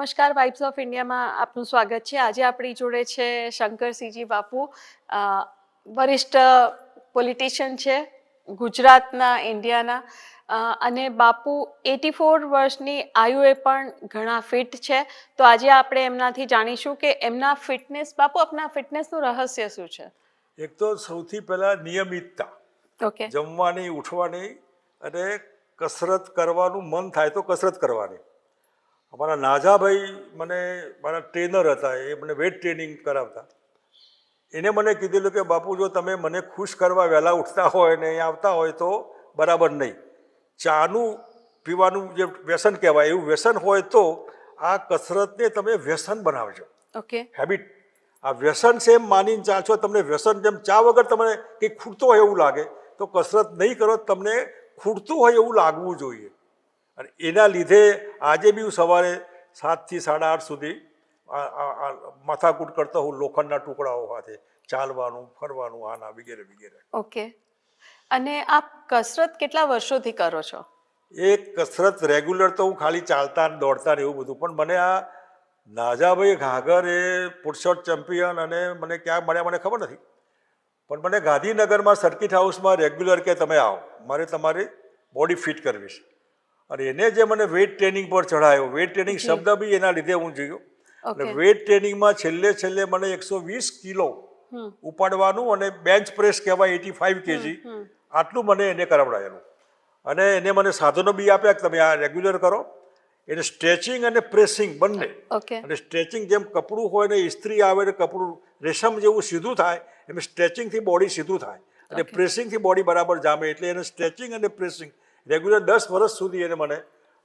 નમસ્કાર, vibes of ઇન્ડિયામાં આપનું સ્વાગત છે. આજે આપણી જોડે છે શંકરસિંહજી બાપુ, વરિષ્ઠ પોલિટિશિયન છે ગુજરાતના, ઇન્ડિયાના, અને બાપુ 84 વર્ષની આયુએ પણ ઘણા ફિટ છે. તો આજે આપણે એમનાથી જાણીશું કે એમના ફિટનેસ, બાપુ આપના ફિટનેસનું રહસ્ય શું છે? એક તો સૌથી પહેલાં નિયમિતતા, ઓકે, જમવાની, ઉઠવાની અને કસરત કરવાનું મન થાય તો કસરત કરવાની. અમારા નાજાભાઈ મને મારા ટ્રેનર હતા, એ મને વેટ ટ્રેનિંગ કરાવતા. એને મને કીધેલું કે બાપુ, જો તમે મને ખુશ કરવા વહેલા ઉઠતા હોય ને અહીંયા આવતા હોય તો બરાબર નહીં. ચાનું પીવાનું જે વ્યસન કહેવાય એવું વ્યસન હોય તો આ કસરતને તમે વ્યસન બનાવજો, ઓકે, હેબિટ. આ વ્યસન છે એમ માનીને ચાલશો, તમને વ્યસન જેમ ચા વગર તમને કંઈક ખૂટતો હોય એવું લાગે તો કસરત નહીં કરો, તમને ખૂટતું હોય એવું લાગવું જોઈએ. અને એના લીધે આજે બી હું સવારે 7 થી 8:30 સુધી માથાકૂટ કરતો હું લોખંડના ટુકડાઓ સાથે, ચાલવાનું, ફરવાનું, આના વગેરે વગેરે. ઓકે. અને આપ કસરત કેટલા વર્ષોથી કરો છો? એ કસરત રેગ્યુલર તો હું ખાલી ચાલતા ને દોડતા ને એવું બધું, પણ મને આ નાજાભાઈ ઘાઘર એ પુટશોટ ચેમ્પિયન અને મને ક્યાં મળ્યા મને ખબર નથી, પણ મને ગાંધીનગરમાં સર્કિટ હાઉસમાં રેગ્યુલર કે તમે આવો, મારે તમારી બોડી ફિટ કરવી છે. અને એને જે મને વેઇટ ટ્રેનિંગ પર ચઢાયો, વેઇટ ટ્રેનિંગ શબ્દ બી એના લીધે હું જોયો. અને વેઇટ ટ્રેનિંગમાં છેલ્લે મને 120 કિલો ઉપાડવાનું અને બેન્ચ પ્રેસ કહેવાય 85 kg, આટલું મને એને કરાવડાયેલું. અને એને મને સાધનો બી આપ્યા કે તમે આ રેગ્યુલર કરો. એને સ્ટ્રેચિંગ અને પ્રેસિંગ બંને. અને સ્ટ્રેચિંગ જેમ કપડું હોય ને ઇસ્ત્રી આવે ને કપડું રેશમ જેવું સીધું થાય, એમ સ્ટ્રેચિંગથી બોડી સીધું થાય અને પ્રેસિંગથી બોડી બરાબર જામે. એટલે એને સ્ટ્રેચિંગ અને પ્રેસિંગ રેગ્યુલર 10 વર્ષ સુધી એને મને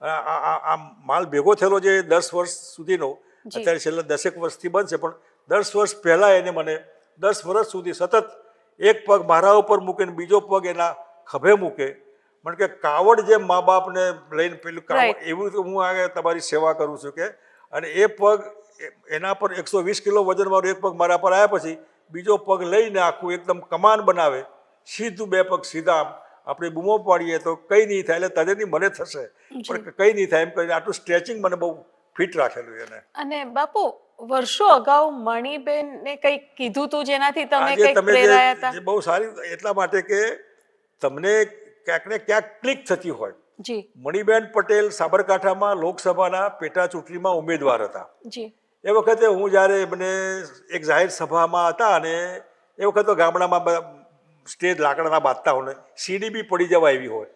આ માલ ભેગો થયેલો જે 10 વર્ષ સુધીનો, અત્યારે છેલ્લા 10 વર્ષથી બનશે, પણ 10 વર્ષ પહેલાં એને મને 10 વર્ષ સુધી સતત એક પગ મારા ઉપર મૂકે ને બીજો પગ એના ખભે મૂકે. મને કે કાવડ જેમ મા બાપને લઈને પેલું કાવડ, એવું હું આ તમારી સેવા કરું છું કે. અને એ પગ એના પર 120 કિલો વજનવાળો એક પગ મારા પર આવ્યા પછી બીજો પગ લઈને આખું એકદમ કમાન બનાવે, સીધું 2 પગ સીધા. આપણે બૂમો પાડીએ તો કંઈ નહીં થાય, એટલે તદેની મને થશે પણ કંઈ નહીં થાય એમ કરીને આટલું સ્ટ્રેચિંગ મને બહુ ફિટ રાખેલું એને. અને બાપુ, વર્ષો અગાઉ મણિબેનને કંઈક કીધું તું જેનાથી તમે કંઈક પ્રેરાયા હતા? બહુ સારી, એટલા માટે કે તમને ક્યાંક ને ક્યાંક ક્લિક થતી હોય. જી. મણિબેન પટેલ સાબરકાંઠામાં લોકસભાના પેટા ચૂંટણીમાં ઉમેદવાર હતા. જી. એ વખતે હું જ્યારે મને એક જાહેર સભામાં હતા અને એ વખતે ગામડામાં સ્ટેજ લાકડાના બાંધતા હોય ને સીડી બી પડી જવા એવી હોય,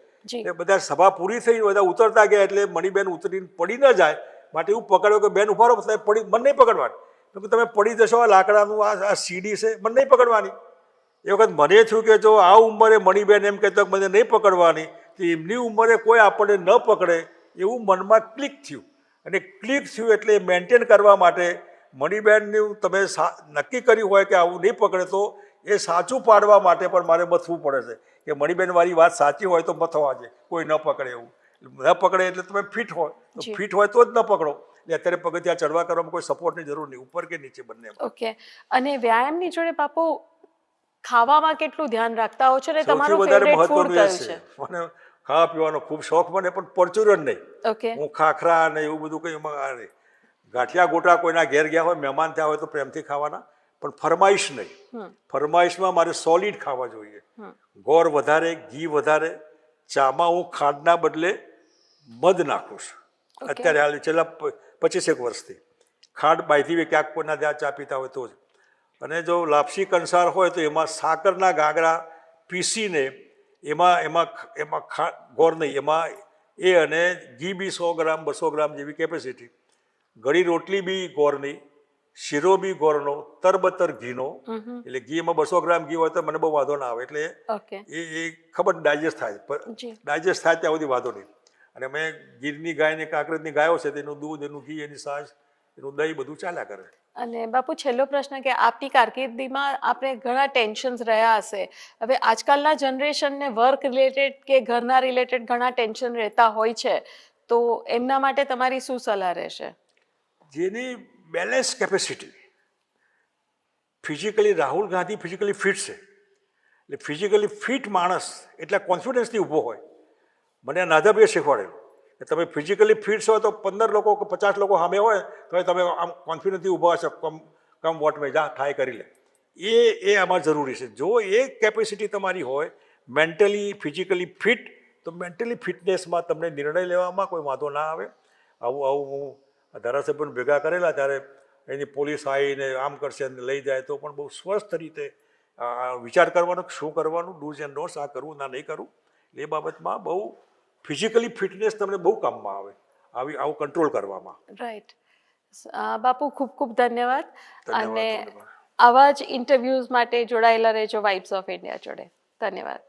એ બધા સભા પૂરી થઈ, બધા ઉતરતા ગયા એટલે મણિબેન ઉતરીને પડી ન જાય માટે એવું પકડ્યો કે બેન ઉભા રહો, પડી મને નહીં પકડવાની. તો તમે પડી જશો, આ લાકડાનું આ સીડી છે, મને નહીં પકડવાની. એ વખત મને થયું કે જો આ ઉંમરે મણિબેન એમ કહેતો કે મને નહીં પકડવાની, તો એમની ઉંમરે કોઈ આપણને ન પકડે એવું મનમાં ક્લિક થયું. અને ક્લિક થયું એટલે મેન્ટેન કરવા માટે મણિબેનનું તમે નક્કી કર્યું હોય કે આવું નહીં પકડે તો એ સાચું પાડવા માટે પણ મારે મથવું પડે છે કે મણિબેનવાળી વાત સાચી હોય તો મથવા છે, કોઈ ન પકડે એવું. ન પકડે એટલે તમે ફિટ હોય તો ફિટ હોય તો જ ન પકડો. એટલે અત્યારે પગથિયાં ચડવા કરવામાં કોઈ સપોર્ટની જરૂર નહીં, ઉપર કે નીચે બંને. ઓકે. અને વ્યાયામની જોડે બાપુ ખાવામાં કેટલું ધ્યાન રાખતા હો છો ને તમારું ફેવરેટ ફૂડ કયું છે? મને ખાવા પીવાનો ખૂબ શોખ, મને પણ પરચુરણ નહીં. ઓકે. હું ખાખરા ને એવું બધું કંઈ ગાંઠિયા ગોટા કોઈના ઘેર ગયા હોય, મહેમાન થયા હોય તો પ્રેમથી ખાવાના, પણ ફરમાઈશ નહીં. ફરમાઈશમાં મારે સોલિડ ખાવા જોઈએ, ગોળ વધારે, ઘી વધારે. ચામાં હું ખાંડના બદલે મધ નાખું છું અત્યારે, હાલ છેલ્લા 25 વર્ષથી. ખાંડ બાંધી ક્યાંક કોઈના ત્યાં ચા પીતા હોય તો જ. અને જો લાપસી કંસાર હોય તો એમાં સાકરના ગાગરા પીસીને એમાં ગોળ નહીં, એમાં એ અને ઘી બી 100 ગ્રામ 200 ગ્રામ જેવી કેપેસિટી. ગળી રોટલી બી ગોળની, શીરો બી ગોળનો, તરબતર ઘીનો. એટલે ઘી એમાં 200 ગ્રામ ઘી હોય તો મને બહુ વાંધો ના આવે, એટલે એ ખબર ડાયજેસ્ટ થાય, ડાયજેસ્ટ થાય ત્યાં સુધી વાંધો નહીં. અને મેં ગીરની ગાય ને કાંકરેજની ગાયો છે તેનું દૂધ, એનું ઘી, એની છાશ, એનું દહીં બધું ચાલ્યા કરે. અને બાપુ, છેલ્લો પ્રશ્ન કે આપની કારકિર્દીમાં આપણે ઘણા ટેન્શન્સ રહ્યા હશે. હવે આજકાલના જનરેશનને વર્ક રિલેટેડ કે ઘરના રિલેટેડ ઘણા ટેન્શન રહેતા હોય છે, તો એમના માટે તમારી શું સલાહ રહેશે? જેની balance capacity, physically Rahul Gandhi physically fit છે, એટલે ફિઝિકલી ફિટ માણસ એટલે કોન્ફિડન્સથી ઊભો હોય. મને નાજાભાઈએ શીખવાડેલું કે તમે ફિઝિકલી ફિટ છો તો 15 લોકો કે 50 લોકો સામે હોય તો તમે આમ કોન્ફિડન્સથી ઊભા હશો કમ વોટ મેં જા ટ્રાય કરી લે એ આમાં જરૂરી છે. જો એ કેપેસિટી તમારી હોય મેન્ટલી ફિઝિકલી ફિટ, તો મેન્ટલી ફિટનેસમાં તમને નિર્ણય લેવામાં કોઈ વાંધો ના આવે. આવું હું ધારાસભ્યોને ભેગા કરેલા ત્યારે એની પોલીસ આવીને આમ કરશે અને લઈ જાય તો પણ બહુ સ્વસ્થ રીતે વિચાર કરવાનો શું કરવાનું, ડૂઝ એન્ડ ડોન્ટ્સ, આ કરવું ના નહીં કરવું, એ બાબતમાં બહુ ફિઝિકલી ફિટનેસ તમને બહુ કામમાં આવે આવું કંટ્રોલ કરવામાં. રાઈટ. બાપુ ખૂબ ખૂબ ધન્યવાદ. અને ધન્યવાદ. આવા જ ઇન્ટરવ્યૂઝ માટે જોડાયેલા રહેજો વાઇબ્સ ઓફ ઇન્ડિયા જોડે. ધન્યવાદ.